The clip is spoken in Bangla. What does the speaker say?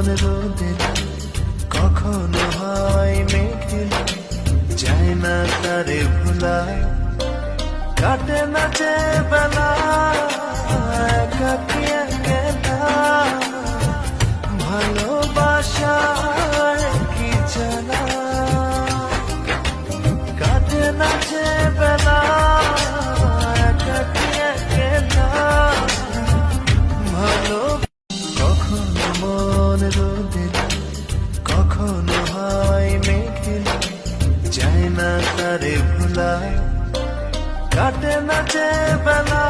মন রোদেলা কখনো হয় মেঘেলা, যায় না তারে ভোলা, কাটে না যে বেলা একাকী একেলা। ভালোবাসার কি জানা, কাটে না যে বেলা একাকী একেলা। ভালো কখনো মন রোদেলা কখনো হয় মেঘেলা, যায় না তারে ভোলা, কাটে না যে বেলা